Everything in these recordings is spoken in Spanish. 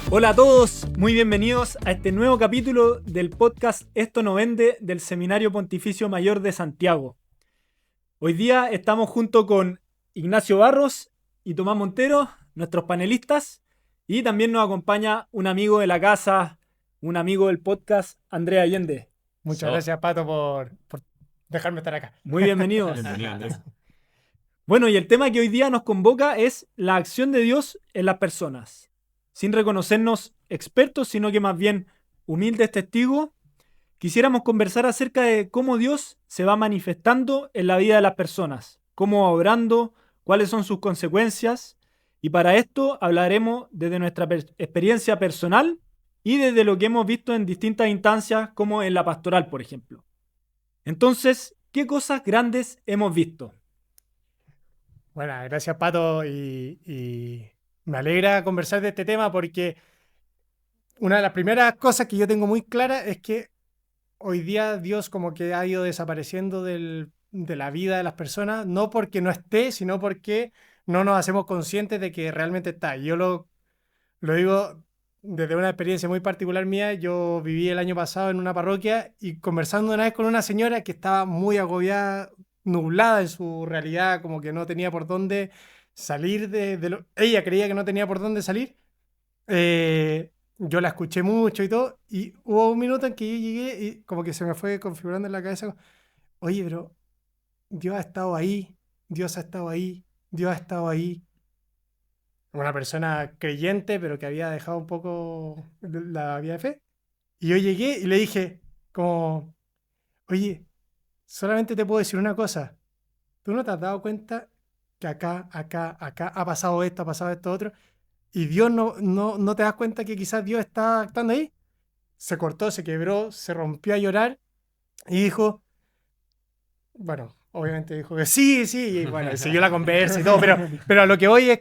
Hola a todos, muy bienvenidos a este nuevo capítulo del podcast Esto no vende del Seminario Pontificio Mayor de Santiago. Hoy día estamos junto con Ignacio Barros y Tomás Montero, nuestros panelistas, y también nos acompaña un amigo de la casa, un amigo del podcast, Andrea Allende. Muchas gracias, Pato, por dejarme estar acá. Muy bienvenidos. Bienvenido, Andrés. Bueno, y el tema que hoy día nos convoca es la acción de Dios en las personas. Sin reconocernos expertos, sino que más bien humildes testigos, quisiéramos conversar acerca de cómo Dios se va manifestando en la vida de las personas, cómo va obrando, cuáles son sus consecuencias, y para esto hablaremos desde nuestra experiencia personal y desde lo que hemos visto en distintas instancias, como en la pastoral, por ejemplo. Entonces, ¿qué cosas grandes hemos visto? Bueno, gracias, Pato, y me alegra conversar de este tema porque una de las primeras cosas que yo tengo muy clara es que hoy día Dios como que ha ido desapareciendo de la vida de las personas, no porque no esté, sino porque no nos hacemos conscientes de que realmente está. Yo lo digo desde una experiencia muy particular mía. Yo viví el año pasado en una parroquia y conversando una vez con una señora que estaba muy agobiada, nublada en su realidad, como que no tenía por dónde salir ella creía que no tenía por dónde salir. Yo la escuché mucho y todo, y hubo un minuto en que yo llegué y como que se me fue configurando en la cabeza, oye, pero Dios ha estado ahí, Dios ha estado ahí, Dios ha estado ahí. Una persona creyente, pero que había dejado un poco la vida de fe. Y yo llegué y le dije, como, oye, solamente te puedo decir una cosa. ¿Tú no te has dado cuenta que acá ha pasado esto, ha pasado esto, otro? Y Dios no te das cuenta que quizás Dios está actuando ahí. Se cortó, se quebró, se rompió a llorar y dijo, bueno, obviamente dijo que sí, sí, y bueno, y siguió la conversa y todo, pero a lo que voy es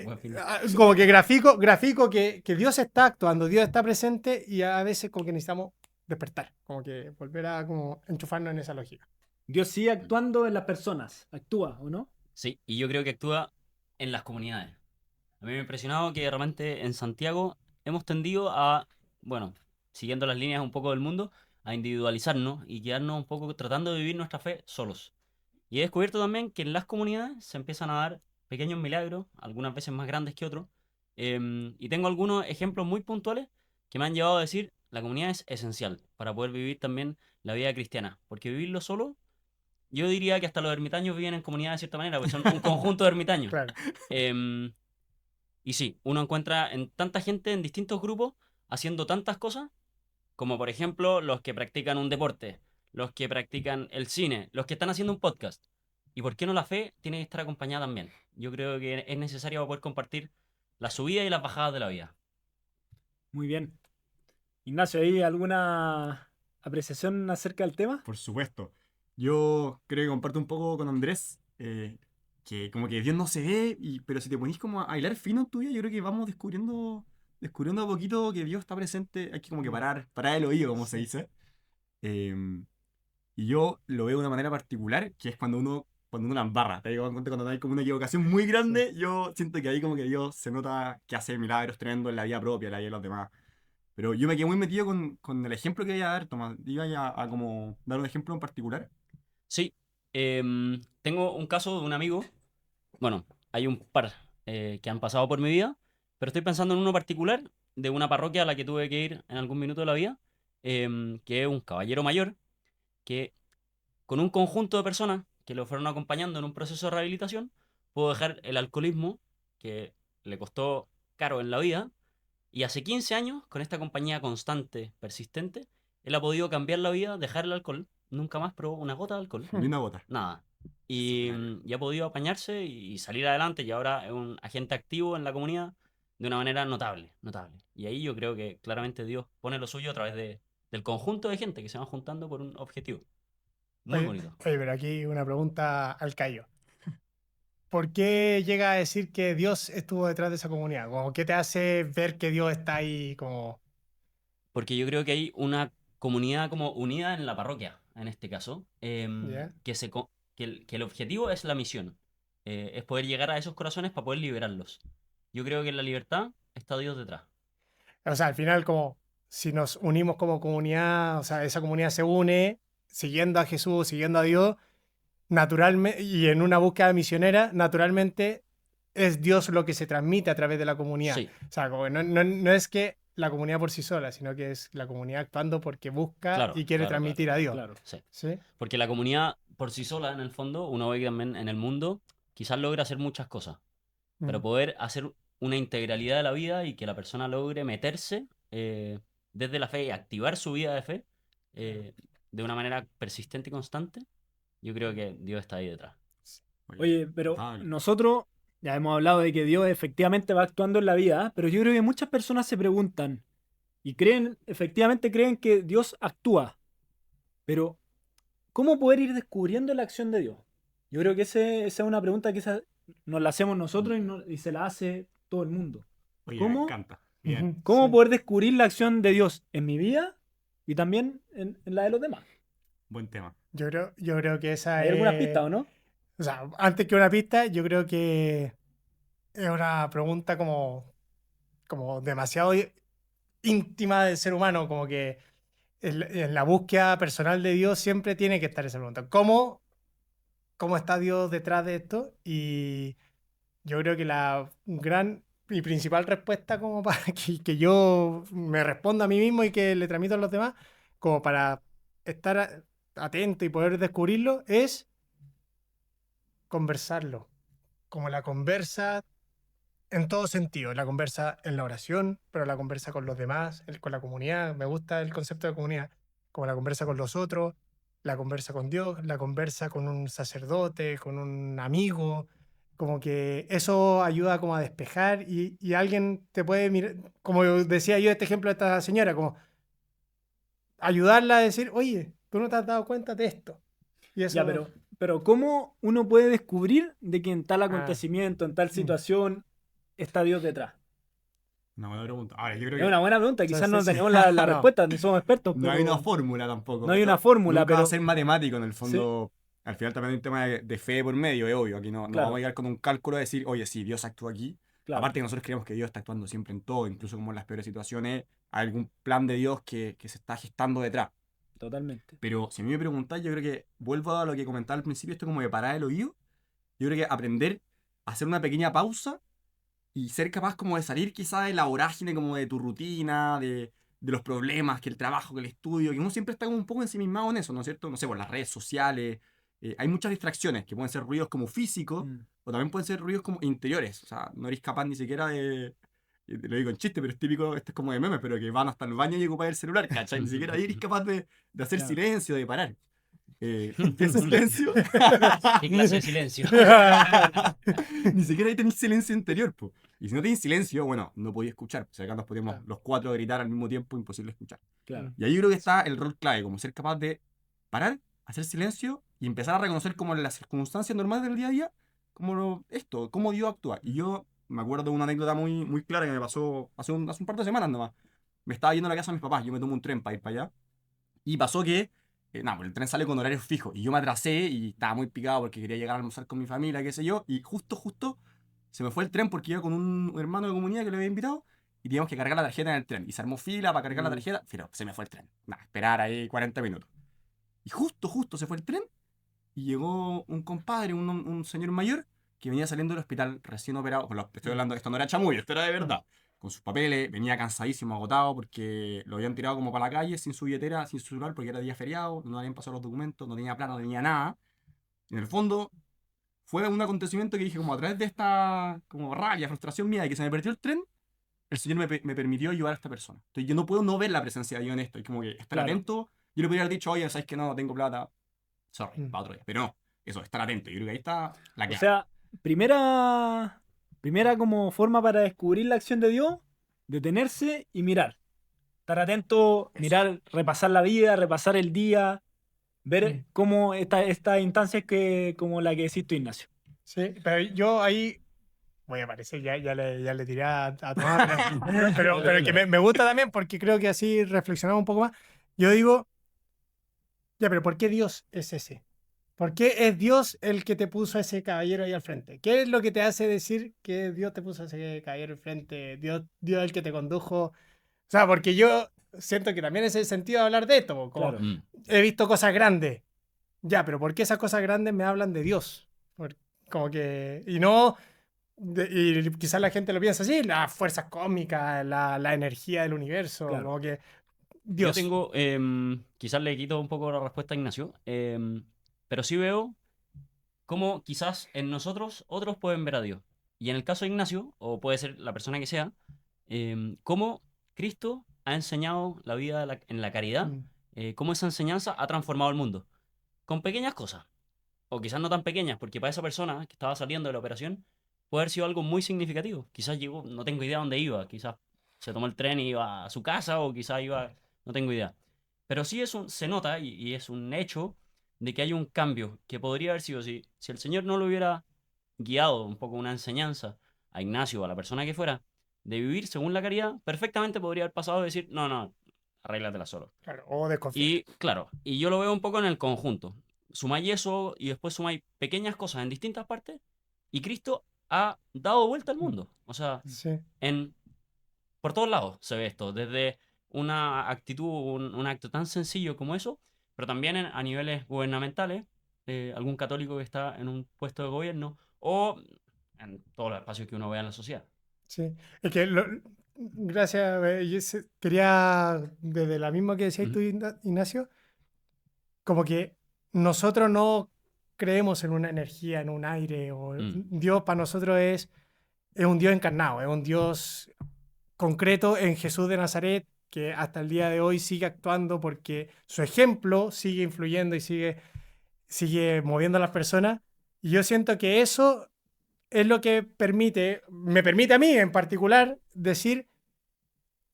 Buen final. como que grafico que Dios está actuando, Dios está presente y a veces como que necesitamos despertar, como que volver a como enchufarnos en esa lógica. Dios sigue actuando en las personas, actúa, ¿o no? Sí, y yo creo que actúa en las comunidades. A mí me ha impresionado que realmente en Santiago hemos tendido a, bueno, siguiendo las líneas un poco del mundo, a individualizarnos y quedarnos un poco tratando de vivir nuestra fe solos. Y he descubierto también que en las comunidades se empiezan a dar pequeños milagros, algunas veces más grandes que otros. Y tengo algunos ejemplos muy puntuales que me han llevado a decir, la comunidad es esencial para poder vivir también la vida cristiana, porque vivirlo solo. Yo diría que hasta los ermitaños viven en comunidad de cierta manera, porque son un conjunto de ermitaños. Claro. Em, y sí, uno encuentra en tanta gente en distintos grupos haciendo tantas cosas, como por ejemplo los que practican un deporte, los que practican el cine, los que están haciendo un podcast. ¿Y por qué no la fe tiene que estar acompañada también? Yo creo que es necesario para poder compartir las subidas y las bajadas de la vida. Muy bien. Ignacio, ¿hay alguna apreciación acerca del tema? Por supuesto. Yo creo que comparto un poco con Andrés, que como que Dios no se ve, pero si te ponís como a hilar fino en tu vida, yo creo que vamos descubriendo a poquito que Dios está presente. Hay que como que parar el oído, como se dice. Em, y yo lo veo de una manera particular, que es cuando uno la embarra. Te digo, cuando hay como una equivocación muy Sí. grande, yo siento que ahí como que Dios se nota que hace milagros tremendos en la vida propia, en la vida de los demás. Pero yo me quedé muy metido con el ejemplo que iba a dar, Tomás. Iba a como dar un ejemplo en particular. Sí, tengo un caso de un amigo. Bueno, hay un par que han pasado por mi vida, pero estoy pensando en uno particular de una parroquia a la que tuve que ir en algún minuto de la vida, que es un caballero mayor que con un conjunto de personas que lo fueron acompañando en un proceso de rehabilitación, pudo dejar el alcoholismo que le costó caro en la vida, y hace 15 años, con esta compañía constante, persistente, él ha podido cambiar la vida, dejar el alcohol, nunca más probó una gota de alcohol, Ni una gota. nada. Y ha podido apañarse y salir adelante, y ahora es un agente activo en la comunidad de una manera notable, notable. Y ahí yo creo que claramente Dios pone lo suyo a través del conjunto de gente que se van juntando por un objetivo. Muy Oye, bonito. oye, pero aquí una pregunta al callo. ¿Por qué llega a decir que Dios estuvo detrás de esa comunidad? Como, ¿qué te hace ver que Dios está ahí como... Porque yo creo que hay una comunidad como unida en la parroquia, en este caso, ¿Ya? que el objetivo es la misión, es poder llegar a esos corazones para poder liberarlos. Yo creo que en la libertad está Dios detrás. O sea, al final como si nos unimos como comunidad, o sea, esa comunidad se une siguiendo a Jesús, siguiendo a Dios, naturalmente, y en una búsqueda misionera, naturalmente es Dios lo que se transmite a través de la comunidad. Sí, O sea, como que no es que la comunidad por sí sola, sino que es la comunidad actuando porque busca claro, y quiere claro, transmitir a Dios. Claro. sí. ¿Sí? Porque la comunidad por sí sola, en el fondo, uno ve que también en el mundo, quizás logra hacer muchas cosas, pero Mm. poder hacer una integralidad de la vida y que la persona logre meterse desde la fe y activar su vida de fe de una manera persistente y constante, yo creo que Dios está ahí detrás. Oye, pero notable. nosotros ya hemos hablado de que Dios efectivamente va actuando en la vida, ¿eh? Pero yo creo que muchas personas se preguntan y creen, efectivamente creen que Dios actúa, pero ¿cómo poder ir descubriendo la acción de Dios? Yo creo que esa es una pregunta que nos la hacemos nosotros y se la hace todo el mundo. Oye, me ¿Cómo? encanta. Bien. Ujú, ¿Cómo sí. poder descubrir la acción de Dios en mi vida y también en la de los demás? Buen tema. Yo creo que esa ¿Hay es... algunas pistas o no? O sea, antes que una pista, yo creo que es una pregunta como demasiado íntima del ser humano, como que en la búsqueda personal de Dios siempre tiene que estar esa pregunta. ¿Cómo está Dios detrás de esto? Y yo creo que la gran y principal respuesta como para que yo me responda a mí mismo y que le transmito a los demás, como para estar atento y poder descubrirlo, es conversarlo. Como la conversa en todo sentido, la conversa en la oración, pero la conversa con los demás, con la comunidad. Me gusta el concepto de comunidad, como la conversa con los otros, la conversa con Dios, la conversa con un sacerdote, con un amigo, como que eso ayuda como a despejar y alguien te puede mirar, como decía yo este ejemplo de esta señora, como ayudarla a decir, oye, tú no te has dado cuenta de esto. Y eso, Ya, pero ¿cómo uno puede descubrir de que en tal Ah. acontecimiento, en tal situación, está Dios detrás? Una buena pregunta. Ahora, yo creo Es que una buena pregunta, Sí, quizás sí, no sí. tenemos la No. respuesta, no somos expertos, no hay pero una fórmula tampoco. no hay una fórmula, Nunca va pero a ser matemático en el fondo. Al final también hay un tema de fe por medio, es obvio. Aquí no Claro. vamos a llegar con un cálculo a decir, oye, sí, Dios actúa aquí. claro, Aparte que nosotros creemos que Dios está actuando siempre en todo, incluso como en las peores situaciones, hay algún plan de Dios que se está gestando detrás. totalmente. Pero si a mí me preguntáis, yo creo que vuelvo a lo que comentaba al principio, esto como de parar el oído. Yo creo que aprender a hacer una pequeña pausa y ser capaz como de salir quizá de la vorágine como de tu rutina, de los problemas, que el trabajo, que el estudio, que uno siempre está como un poco ensimismado en eso, ¿no es cierto? No sé, por las redes sociales, hay muchas distracciones que pueden ser ruidos como físicos Mm. o también pueden ser ruidos como interiores, o sea, no eres capaz ni siquiera de... Lo digo en chiste, pero es típico, este es como de memes, pero que van hasta el baño y ocupan el celular, ¿cachai? Ni siquiera ahí eres capaz de hacer Claro. silencio, de parar. Ese silencio... ¿Qué clase de silencio? Ni siquiera ahí tenés silencio interior, po. Y si no tenés silencio, bueno, no podías escuchar. O sea, acá nos podíamos Claro. los cuatro gritar al mismo tiempo, imposible escuchar. Claro. Y ahí creo que está el rol clave, como ser capaz de parar, hacer silencio y empezar a reconocer como las circunstancias normales del día a día, como esto, cómo Dios actúa. Y yo me acuerdo de una anécdota muy, muy clara que me pasó hace un par de semanas nomás. Me estaba yendo a la casa de mis papás, yo me tomo un tren para ir para allá. Y pasó que, nada, pues el tren sale con horarios fijos. Y yo me atrasé y estaba muy picado porque quería llegar a almorzar con mi familia, qué sé yo. Y justo se me fue el tren porque iba con un hermano de comunidad que lo había invitado. Y teníamos que cargar la tarjeta en el tren. Y se armó fila para cargar la tarjeta. Pero se me fue el tren. Nada, esperar ahí 40 minutos. Y justo se fue el tren. Y llegó un compadre, un señor mayor, que venía saliendo del hospital recién operado. Estoy hablando, esto no era chamullo, esto era de verdad. Con sus papeles, venía cansadísimo, agotado, porque lo habían tirado como para la calle, sin su billetera, sin su celular, porque era día feriado, no habían pasado los documentos, no tenía plata, no tenía nada. En el fondo, fue un acontecimiento que dije, como a través de esta como rabia, frustración mía de que se me perdió el tren, el Señor me permitió ayudar a esta persona. Entonces yo no puedo no ver la presencia de Dios en esto, y como que estar Claro. atento. Yo le podría haber dicho, oye, ¿sabes que no tengo plata? Sorry, Mm. para otro día. Pero no, eso, estar atento. Yo creo que ahí está la O clave. sea, primera como forma para descubrir la acción de Dios, detenerse y mirar. Estar atento, mirar, repasar la vida, repasar el día, ver Mm. cómo estas instancias como la que decís tú, Ignacio. Sí, pero yo ahí voy a aparecer, ya le tiré a tomar, pero que me gusta también porque creo que así reflexionamos un poco más. Yo digo, ya, pero ¿por qué Dios es ese? ¿Por qué es Dios el que te puso a ese caballero ahí al frente? ¿Qué es lo que te hace decir que Dios te puso a ese caballero al frente? Dios el que te condujo sea, porque yo siento que también es el sentido de hablar de esto. Po, como Claro. he visto cosas grandes. Ya, pero ¿por qué esas cosas grandes me hablan de Dios? Como que... Y no... y quizás la gente lo piensa así, las fuerzas cósmicas, la energía del universo, Claro. como que... Yo Dios. tengo, quizás le quito un poco la respuesta a Ignacio, pero sí veo cómo quizás en nosotros otros pueden ver a Dios. Y en el caso de Ignacio, o puede ser la persona que sea, cómo Cristo ha enseñado la vida en la caridad, Mm, cómo esa enseñanza ha transformado el mundo. Con pequeñas cosas, o quizás no tan pequeñas, porque para esa persona que estaba saliendo de la operación, puede haber sido algo muy significativo. Quizás llegó, no tengo idea dónde iba, quizás se tomó el tren y iba a su casa, o quizás iba, no tengo idea. Pero sí se nota y es un hecho de que hay un cambio que podría haber sido si el Señor no lo hubiera guiado un poco una enseñanza a Ignacio o a la persona que fuera de vivir según la caridad, perfectamente podría haber pasado de decir, no, no, arréglatela solo. claro, o desconfiar. Y claro, y yo lo veo un poco en el conjunto. Sumáis eso y después sumáis pequeñas cosas en distintas partes y Cristo ha dado vuelta al mundo. O sea, Sí. en, por todos lados se ve esto, desde una actitud, un acto tan sencillo como eso, pero también a niveles gubernamentales, algún católico que está en un puesto de gobierno o en todos los espacios que uno vea en la sociedad. Sí, es que gracias, quería, desde la misma que decías tú, Ujú. Ignacio, como que nosotros no creemos en una energía, en un aire, o Mm. Dios para nosotros es un Dios encarnado, es un Dios concreto en Jesús de Nazaret que hasta el día de hoy sigue actuando porque su ejemplo sigue influyendo y sigue moviendo a las personas. Y yo siento que eso es lo que me permite a mí en particular decir,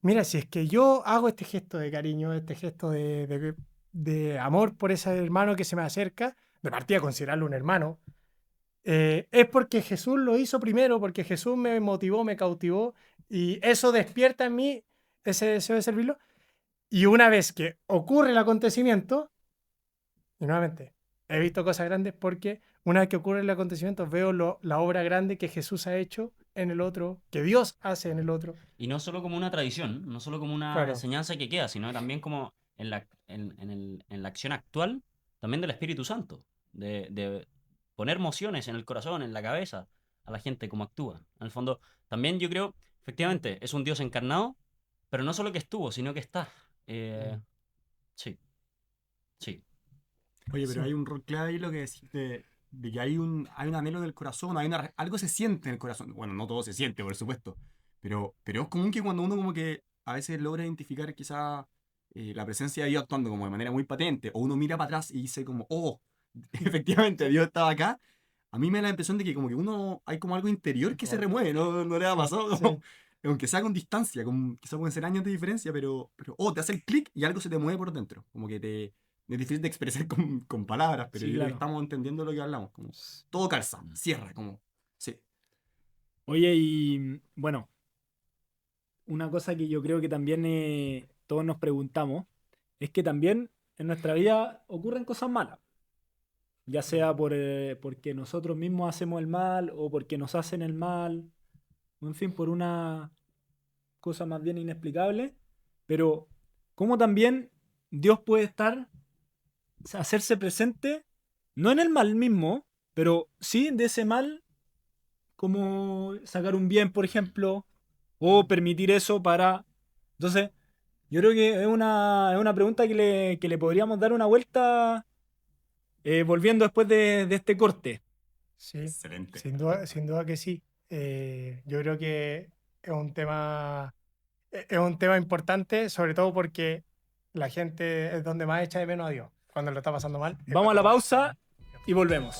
mira, si es que yo hago este gesto de cariño, este gesto de amor por ese hermano que se me acerca, de partida considerarlo un hermano, es porque Jesús lo hizo primero, porque Jesús me motivó, me cautivó, y eso despierta en mí ese deseo de servirlo. Y una vez que ocurre el acontecimiento, y nuevamente, he visto cosas grandes porque una vez que ocurre el acontecimiento veo la obra grande que Jesús ha hecho en el otro, que Dios hace en el otro. Y no solo como una tradición, no solo como una Claro, enseñanza que queda, sino también como en la acción actual también del Espíritu Santo, de poner mociones en el corazón, en la cabeza, a la gente como actúa. En el fondo, también yo creo, efectivamente, es un Dios encarnado, pero no solo que estuvo, sino que está. Sí, sí. Oye, pero sí, hay un rol clave ahí lo que decís de que hay un anhelo del corazón, algo se siente en el corazón. Bueno, no todo se siente, por supuesto, pero es común que cuando uno como que a veces logra identificar quizá la presencia de Dios actuando como de manera muy patente, o uno mira para atrás y dice como, oh, efectivamente, Dios estaba acá. A mí me da la impresión de que como que uno, hay como algo interior que se remueve, ¿no le ha pasado? sí, Como, aunque sea con distancia, quizá pueden ser años de diferencia, pero te hace el clic y algo se te mueve por dentro. Como que es difícil de expresar con palabras, pero Sí, yo creo que claro. estamos entendiendo lo que hablamos. Como todo calza, cierra, como. Sí. Oye, y bueno, una cosa que yo creo que también todos nos preguntamos es que también en nuestra vida ocurren cosas malas, ya sea porque nosotros mismos hacemos el mal o porque nos hacen el mal, o en fin, por una cosa más bien inexplicable, pero cómo también Dios puede hacerse presente, no en el mal mismo, pero sí de ese mal, como sacar un bien, por ejemplo, o permitir eso para... Entonces, yo creo que es una pregunta que le podríamos dar una vuelta volviendo después de este corte. sí, Excelente. sin duda que sí. Yo creo que es un tema importante, sobre todo porque la gente es donde más echa de menos a Dios, cuando lo está pasando mal. Es Vamos a la cuando- pausa y volvemos.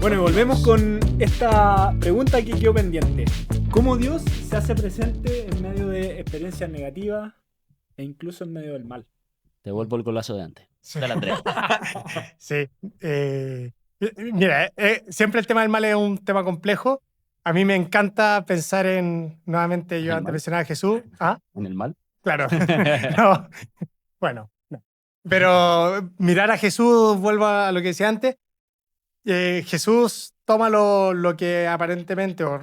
Bueno, y volvemos con esta pregunta que quedó pendiente. ¿Cómo Dios se hace presente en medio de experiencias negativas e incluso en medio del mal? Te vuelvo el golazo de antes. Sí. Dale, Andrea. Sí. Mira, siempre el tema del mal es un tema complejo. A mí me encanta pensar nuevamente, yo ¿El antes mal? mencionaba a Jesús. Ah, ¿En el mal? claro. No, bueno, no. Pero mirar a Jesús, vuelvo a lo que decía antes, Jesús toma lo que aparentemente o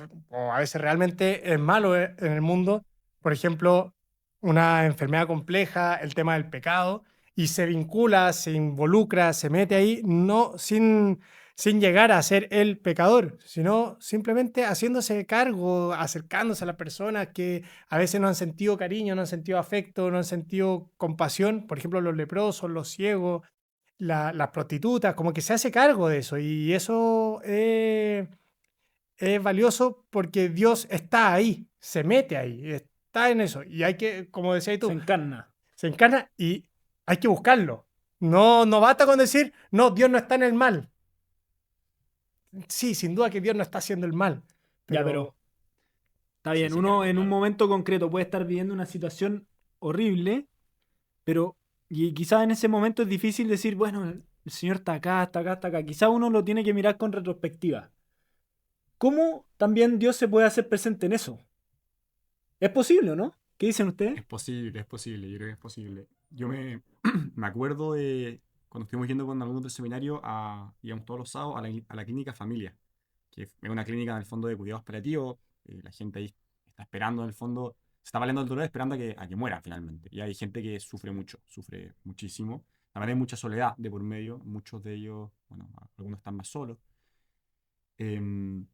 a veces realmente es malo en el mundo, por ejemplo, una enfermedad compleja, el tema del pecado, y se vincula, se involucra, se mete ahí, no sin llegar a ser el pecador, sino simplemente haciéndose cargo, acercándose a las personas que a veces no han sentido cariño, no han sentido afecto, no han sentido compasión, por ejemplo, los leprosos, los ciegos, las prostitutas, como que se hace cargo de eso, y eso es valioso porque Dios está ahí, se mete ahí, está en eso, y hay que, como decías Se tú, encarna. se encarna y hay que buscarlo. No basta con decir, no, Dios no está en el mal. Sí, sin duda que Dios no está haciendo el mal. Ya, pero está Sí, bien, se uno carga, en un claro. momento concreto puede estar viviendo una situación horrible, pero y quizás en ese momento es difícil decir, bueno, el Señor está acá, está acá, está acá. Quizás uno lo tiene que mirar con retrospectiva. ¿Cómo también Dios se puede hacer presente en eso? Es posible, ¿o no? ¿Qué dicen ustedes? Es posible, yo creo que es posible. Me acuerdo de cuando estuvimos yendo con algunos del seminario digamos, todos los sábados a la clínica Familia, que es una clínica en el fondo de cuidados paliativos. La gente ahí está esperando en el fondo, se está valiendo el dolor esperando a que muera finalmente. Y hay gente que sufre mucho, sufre muchísimo. También hay mucha soledad de por medio, muchos de ellos, bueno, algunos están más solos. Em,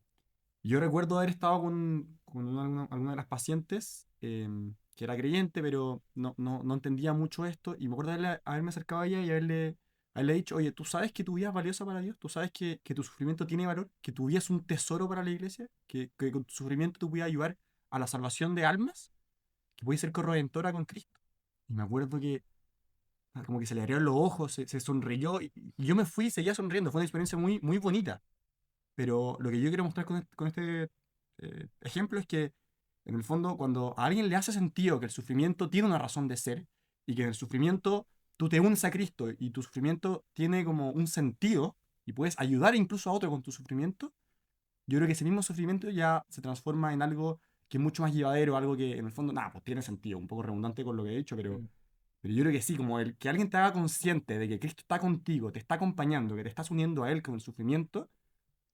yo recuerdo haber estado con alguna de las pacientes que era creyente, pero no entendía mucho esto. Y me acuerdo haberme acercado a ella y haberle dicho, oye, ¿tú sabes que tu vida es valiosa para Dios? ¿Tú sabes que tu sufrimiento tiene valor? ¿Que tu vida es un tesoro para la iglesia? ¿Que con tu sufrimiento tú puedes ayudar a la salvación de almas? ¿Que puedes ser corredentora con Cristo? Y me acuerdo que como que se le abrieron los ojos, se sonrió y yo me fui y seguía sonriendo. Fue una experiencia muy, muy bonita. Pero lo que yo quiero mostrar con este ejemplo es que, en el fondo, cuando a alguien le hace sentido que el sufrimiento tiene una razón de ser y que en el sufrimiento tú te unes a Cristo y tu sufrimiento tiene como un sentido y puedes ayudar incluso a otro con tu sufrimiento, yo creo que ese mismo sufrimiento ya se transforma en algo que es mucho más llevadero, algo que en el fondo, nada, pues tiene sentido, un poco redundante con lo que he dicho, pero yo creo que sí, como el que alguien te haga consciente de que Cristo está contigo, te está acompañando, que te estás uniendo a Él con el sufrimiento,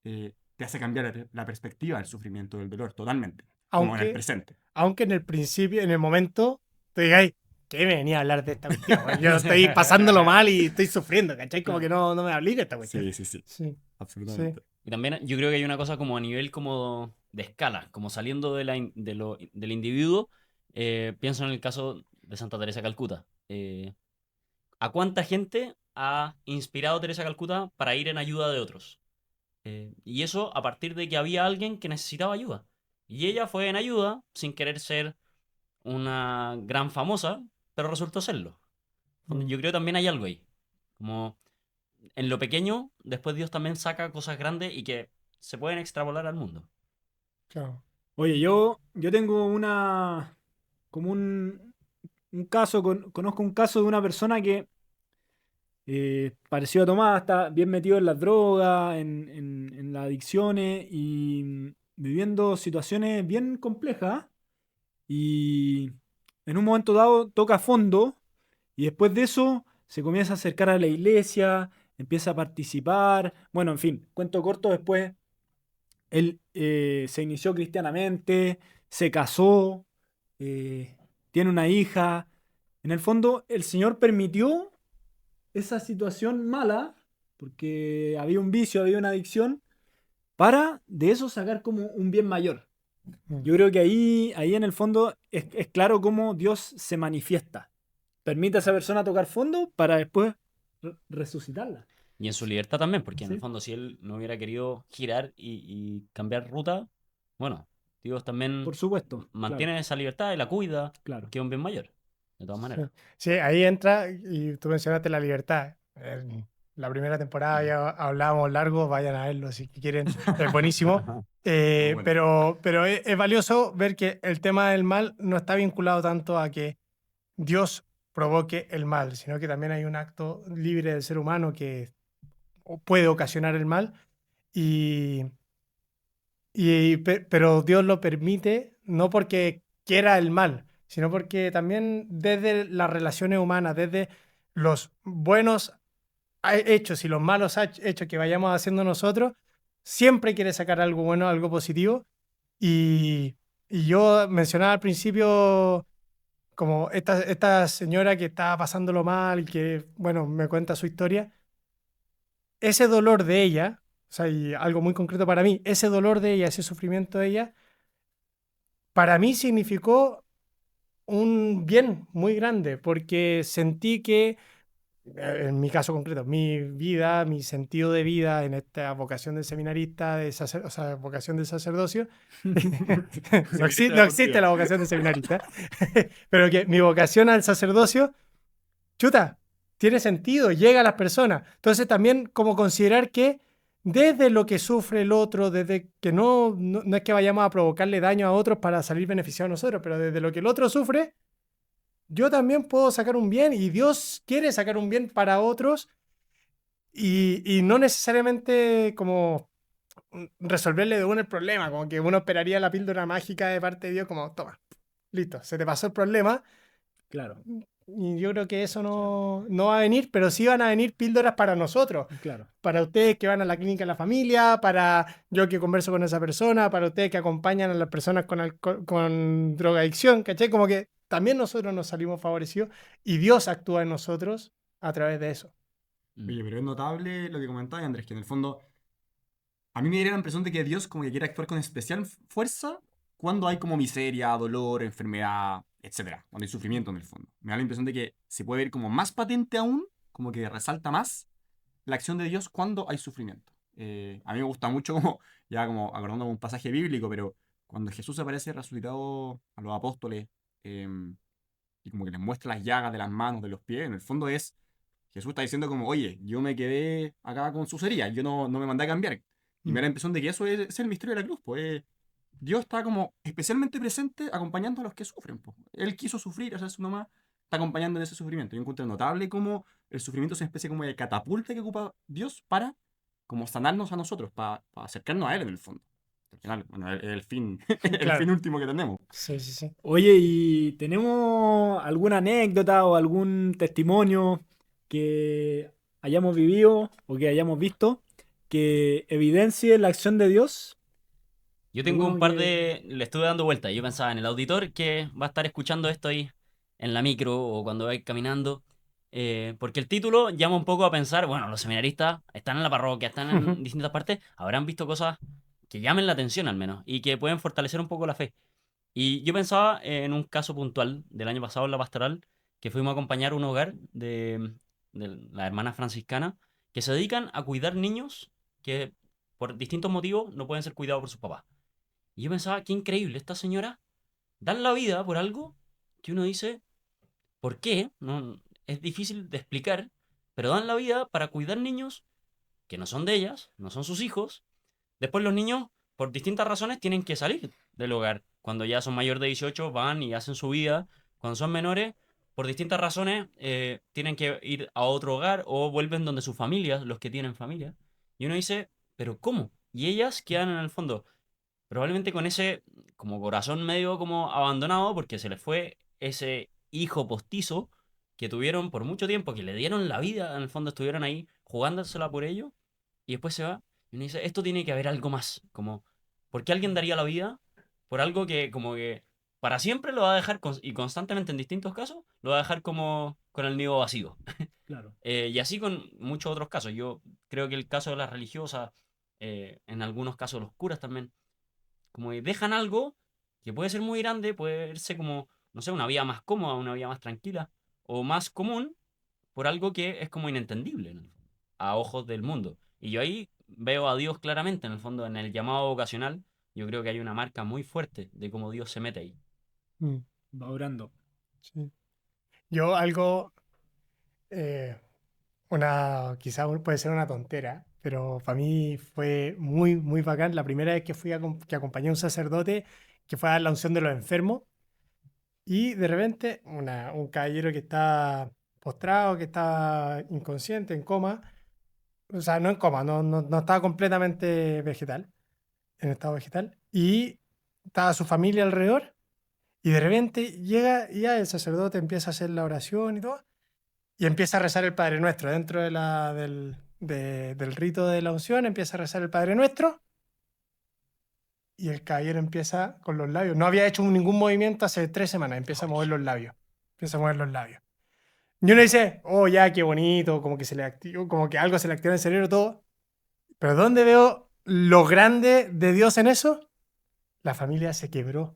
te hace cambiar la perspectiva del sufrimiento, del dolor, totalmente, como en el aunque, presente. aunque en el principio, en el momento, te digáis, ¿qué me venía a hablar de esta cuestión? Yo estoy pasándolo mal y estoy sufriendo, ¿cachai? Como que no me aplica esta cuestión. Sí, sí, sí, Sí, sí. absolutamente. Y también yo creo que hay una cosa como a nivel como de escala, como saliendo del individuo. Pienso en el caso de Santa Teresa de Calcuta. ¿A cuánta gente ha inspirado Teresa de Calcuta para ir en ayuda de otros? Y eso a partir de que había alguien que necesitaba ayuda. Y ella fue en ayuda sin querer ser una gran famosa, pero resultó serlo. Yo creo que también hay algo ahí. Como en lo pequeño, después Dios también saca cosas grandes y que se pueden extrapolar al mundo. Claro. Oye, yo tengo como un caso, conozco un caso de una persona que parecido a Tomás, está bien metido en las drogas, en las adicciones y viviendo situaciones bien complejas. Y en un momento dado toca fondo y después de eso se comienza a acercar a la iglesia, empieza a participar. Bueno, en fin, cuento corto, después él se inició cristianamente, se casó, eh, tiene una hija. En el fondo, el Señor permitió esa situación mala, porque había un vicio, había una adicción, para de eso sacar como un bien mayor. Yo creo que ahí en el fondo es claro cómo Dios se manifiesta. Permite a esa persona tocar fondo para después resucitarla. Y en su libertad también, porque en el Sí, fondo si él no hubiera querido girar y cambiar ruta, bueno, Dios también por supuesto, claro, mantiene esa libertad y la cuida, claro. que es un bien mayor, de todas maneras. Sí, ahí entra, y tú mencionaste la libertad. En la primera temporada ya hablábamos largo, vayan a verlo si quieren, es buenísimo. Muy bueno. Pero es valioso ver que el tema del mal no está vinculado tanto a que Dios provoque el mal, sino que también hay un acto libre del ser humano que puede ocasionar el mal, y, pero Dios lo permite no porque quiera el mal, sino porque también desde las relaciones humanas, desde los buenos hechos y los malos hechos que vayamos haciendo nosotros, siempre quiere sacar algo bueno, algo positivo. Y yo mencionaba al principio como esta señora que estaba pasándolo mal y que, bueno, me cuenta su historia. Ese dolor de ella, o sea, y algo muy concreto para mí, ese dolor de ella, ese sufrimiento de ella, para mí significó un bien muy grande, porque sentí que, en mi caso concreto, mi vida, mi sentido de vida en esta vocación de seminarista, o sea, vocación de sacerdocio, no existe la vocación de seminarista, pero que mi vocación al sacerdocio, chuta, tiene sentido, llega a las personas. Entonces también como considerar que desde lo que sufre el otro, desde que no es que vayamos a provocarle daño a otros para salir beneficiados nosotros, pero desde lo que el otro sufre, yo también puedo sacar un bien y Dios quiere sacar un bien para otros y no necesariamente como resolverle de uno el problema, como que uno esperaría la píldora mágica de parte de Dios como, toma, listo, se te pasó el problema. Claro, Y yo creo que eso no va a venir, pero sí van a venir píldoras para nosotros. claro. Para ustedes que van a la clínica de la familia, para yo que converso con esa persona, para ustedes que acompañan a las personas con drogadicción, ¿cachai? Como que también nosotros nos salimos favorecidos y Dios actúa en nosotros a través de eso. Oye, pero es notable lo que comentabas, Andrés, que en el fondo a mí me daría la impresión de que Dios como que quiere actuar con especial fuerza cuando hay como miseria, dolor, enfermedad, etcétera, cuando hay sufrimiento en el fondo. Me da la impresión de que se puede ver como más patente aún, como que resalta más la acción de Dios cuando hay sufrimiento. A mí me gusta mucho como, ya como acordándome de un pasaje bíblico, pero cuando Jesús aparece resucitado a los apóstoles y como que les muestra las llagas de las manos, de los pies, en el fondo es, Jesús está diciendo como, oye, yo me quedé acá con sus heridas, yo no me mandé a cambiar. Y me da la impresión de que eso es el misterio de la cruz, pues. Dios está como especialmente presente acompañando a los que sufren, pues. Él quiso sufrir, o sea, su mamá está acompañando en ese sufrimiento. Yo encuentro notable como el sufrimiento es una especie como de catapulta que ocupa Dios para como sanarnos a nosotros, para acercarnos a Él en el fondo. Al final, bueno, es el fin, el Claro. fin último que tenemos. Sí, sí, sí. Oye, ¿y tenemos alguna anécdota o algún testimonio que hayamos vivido o que hayamos visto que evidencie la acción de Dios? Yo tengo ¿Alguno un par que... le estuve dando vueltas. Yo pensaba en el auditor que va a estar escuchando esto ahí en la micro o cuando va caminando. Porque el título llama un poco a pensar, bueno, los seminaristas están en la parroquia, están en distintas partes, habrán visto cosas que llamen la atención al menos y que pueden fortalecer un poco la fe. Y yo pensaba en un caso puntual del año pasado en la pastoral, que fuimos a acompañar un hogar de las hermanas franciscanas que se dedican a cuidar niños que por distintos motivos no pueden ser cuidados por sus papás. Y yo pensaba, qué increíble, esta señora dan la vida por algo que uno dice, ¿por qué? No, es difícil de explicar, pero dan la vida para cuidar niños que no son de ellas, no son sus hijos. Después los niños, por distintas razones, tienen que salir del hogar. Cuando ya son mayores de 18 van y hacen su vida. Cuando son menores, por distintas razones, tienen que ir a otro hogar o vuelven donde sus familias, los que tienen familia. Y uno dice, ¿pero cómo? Y ellas quedan en el fondo probablemente con ese como corazón medio como abandonado porque se les fue ese hijo postizo que tuvieron por mucho tiempo, que le dieron la vida, en el fondo estuvieron ahí jugándosela por ello y después se va y uno dice, esto tiene que haber algo más, como, ¿por qué alguien daría la vida por algo que como que para siempre lo va a dejar y constantemente en distintos casos lo va a dejar como con el nido vacío? Claro, Y así con muchos otros casos. Yo creo que el caso de las religiosas, en algunos casos los curas también, como que dejan algo que puede ser muy grande, puede verse como, no sé, una vida más cómoda, una vida más tranquila o más común por algo que es como inentendible en el fondo, a ojos del mundo. Y yo ahí veo a Dios claramente, en el fondo, en el llamado vocacional, yo creo que hay una marca muy fuerte de cómo Dios se mete ahí. Mm, va orando. sí. Yo algo, eh, quizá puede ser una tontera, pero para mí fue muy, muy bacán. La primera vez que que acompañé a un sacerdote que fue a dar la unción de los enfermos y de repente un caballero que está postrado, que está inconsciente, en coma, o sea, no en coma, no estaba completamente vegetal, en estado vegetal, y estaba su familia alrededor y de repente llega y ya el sacerdote empieza a hacer la oración y todo. y empieza a rezar el Padre Nuestro. Dentro del rito de la unción empieza a rezar el Padre Nuestro y el caballero empieza con los labios. No había hecho ningún movimiento hace 3 semanas. Empieza a mover los labios. Empieza a mover los labios. Y uno dice, oh, ya, qué bonito, como que se le activó, como que algo se le activó en el cerebro, todo. Pero ¿dónde veo lo grande de Dios en eso? La familia se quebró.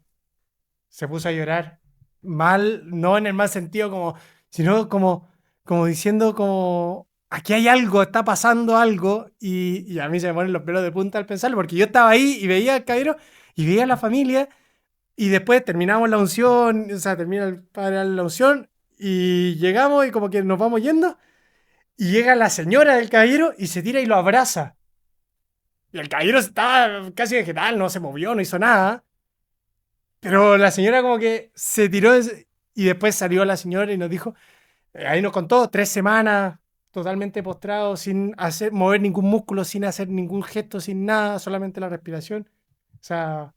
Se puso a llorar. Mal, no en el mal sentido, sino como diciendo como, aquí hay algo, está pasando algo, y a mí se me ponen los pelos de punta al pensarlo, porque yo estaba ahí y veía al caballero y veía a la familia, y después terminamos la unción, o sea, termina el padre la unción, y llegamos y como que nos vamos yendo, y llega la señora del caballero y se tira y lo abraza. Y el caballero estaba casi vegetal, no se movió, no hizo nada. Pero la señora como que se tiró y después salió la señora y nos dijo, ahí nos contó, 3 semanas totalmente postrado, sin mover ningún músculo, sin hacer ningún gesto, sin nada, solamente la respiración. O sea,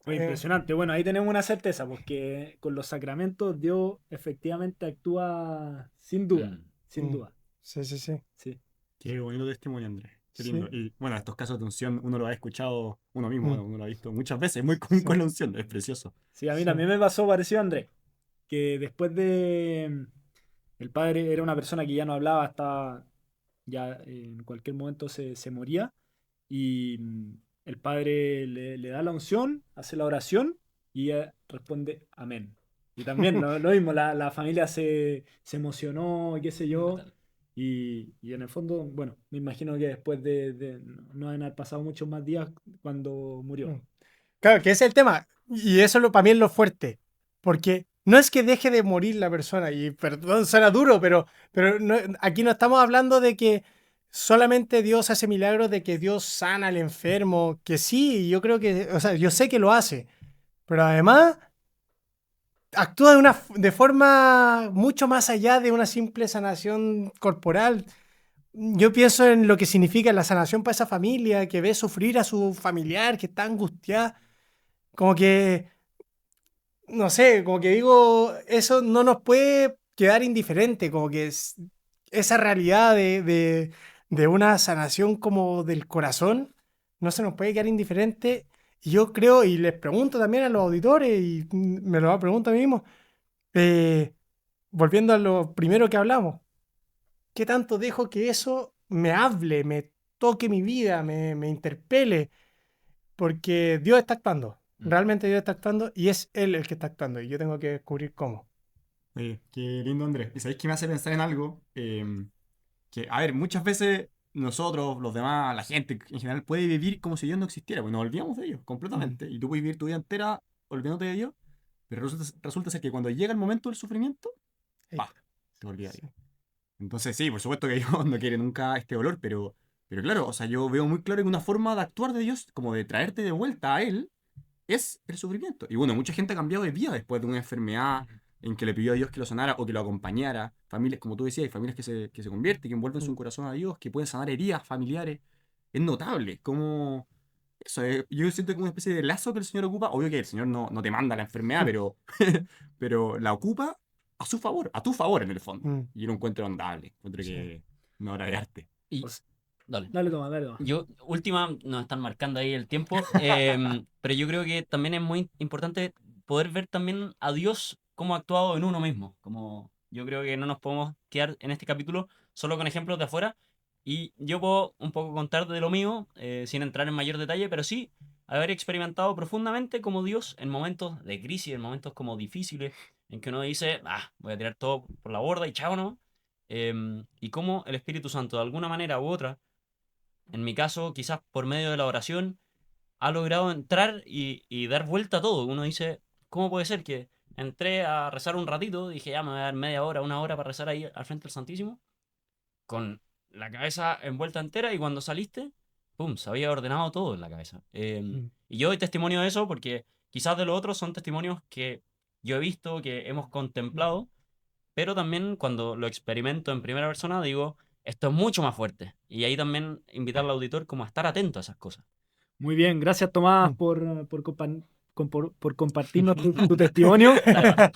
Fue impresionante. Bueno, ahí tenemos una certeza, porque con los sacramentos Dios efectivamente actúa sin duda, sin Mm. duda. sí, sí, sí. Sí. Qué bonito testimonio, Andrés. Qué Sí. lindo. Y bueno, estos casos de unción uno lo ha escuchado uno mismo, Mm. bueno, uno lo ha visto muchas veces, muy común Sí. con la unción, es precioso. Sí, a mí Sí. también me pasó parecido a Andrés, que después de... El padre era una persona que ya no hablaba, estaba ya en cualquier momento se moría, y el padre le da la unción, hace la oración y ella responde amén. Y también lo mismo, la familia se emocionó, qué sé yo, Brutal. y en el fondo, bueno, me imagino que después no deben haber pasado muchos más días cuando murió. Mm. Claro, que ese es el tema. Y eso para mí es lo fuerte. Porque no es que deje de morir la persona, y perdón, suena duro, pero aquí no estamos hablando de que solamente Dios hace milagros, de que Dios sana al enfermo, que sí, yo creo que, o sea, yo sé que lo hace, pero además actúa de forma mucho más allá de una simple sanación corporal. Yo pienso en lo que significa la sanación para esa familia, que ve sufrir a su familiar, que está angustiada. Como que, no sé, como que digo, eso no nos puede quedar indiferente, como que esa realidad de una sanación como del corazón no se nos puede quedar indiferente. Y yo creo, y les pregunto también a los auditores, y me lo pregunto a mí mismo, eh, volviendo a lo primero que hablamos, ¿qué tanto dejo que eso me hable, me toque mi vida, me interpele? Porque Dios está actuando. Realmente Dios está actuando y es Él el que está actuando. Y yo tengo que descubrir cómo. Oye, qué lindo, Andrés. ¿Y sabéis qué me hace pensar en algo? Que, a ver, muchas veces nosotros, los demás, la gente en general puede vivir como si Dios no existiera, pues nos olvidamos de Dios completamente. Y tú puedes vivir tu vida entera olvidándote de Dios, pero resulta ser que cuando llega el momento del sufrimiento, Ahí ¡pah! está. Se olvida de Sí. Dios. Entonces, sí, por supuesto que Dios no quiere nunca este dolor, pero claro, o sea, yo veo muy claro que una forma de actuar de Dios, como de traerte de vuelta a Él, es el sufrimiento. Y bueno, mucha gente ha cambiado de vida después de una enfermedad en que le pidió a Dios que lo sanara o que lo acompañara. Familias, como tú decías, hay familias que se convierten, que envuelven su corazón a Dios, que pueden sanar heridas familiares. Es notable cómo... Eso, yo siento que es una especie de lazo que el Señor ocupa. Obvio que el Señor no te manda la enfermedad, pero la ocupa a su favor, a tu favor en el fondo. Mm. Y yo lo encuentro andable, encuentro Sí. que una obra de arte. Y, Pues, dale. Dale, toma, dale, toma. Yo, última, nos están marcando ahí el tiempo, pero yo creo que también es muy importante poder ver también a Dios cómo ha actuado en uno mismo. Como yo creo que no nos podemos quedar en este capítulo solo con ejemplos de afuera. Y yo puedo un poco contar de lo mío, sin entrar en mayor detalle, pero sí haber experimentado profundamente como Dios en momentos de crisis, en momentos como difíciles, en que uno dice, voy a tirar todo por la borda y chao, ¿no? Y cómo el Espíritu Santo, de alguna manera u otra, en mi caso, quizás por medio de la oración, ha logrado entrar y dar vuelta a todo. Uno dice, ¿cómo puede ser que entré a rezar un ratito? Dije, ya me voy a dar media hora, una hora para rezar ahí al frente del Santísimo, con la cabeza envuelta entera, y cuando saliste, ¡pum!, se había ordenado todo en la cabeza. Mm. Y yo doy testimonio de eso porque quizás de los otros son testimonios que yo he visto, que hemos contemplado, pero también cuando lo experimento en primera persona digo, esto es mucho más fuerte. Y ahí también invitar al auditor como a estar atento a esas cosas. Muy bien, gracias Tomás Mm. por por compartirnos tu testimonio.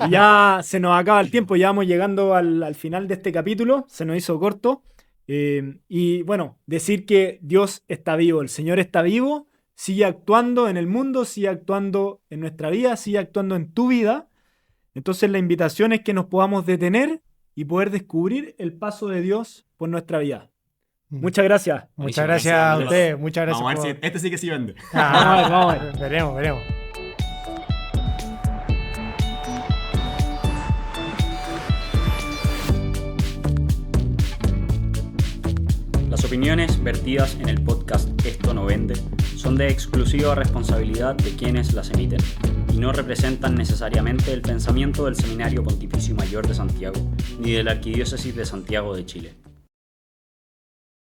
Y ya se nos acaba el tiempo, ya vamos llegando al final de este capítulo, se nos hizo corto. Y bueno, decir que Dios está vivo, el Señor está vivo, sigue actuando en el mundo, sigue actuando en nuestra vida, sigue actuando en tu vida. Entonces la invitación es que nos podamos detener y poder descubrir el paso de Dios por nuestra vida. Muchas gracias. Muchas Buenísimo, gracias a gracias. ustedes. Muchas gracias. Vamos a ver por- si este sí que sí vende. Vamos a ver. Veremos. Las opiniones vertidas en el podcast Esto no vende son de exclusiva responsabilidad de quienes las emiten y no representan necesariamente el pensamiento del Seminario Pontificio Mayor de Santiago ni de la Arquidiócesis de Santiago de Chile.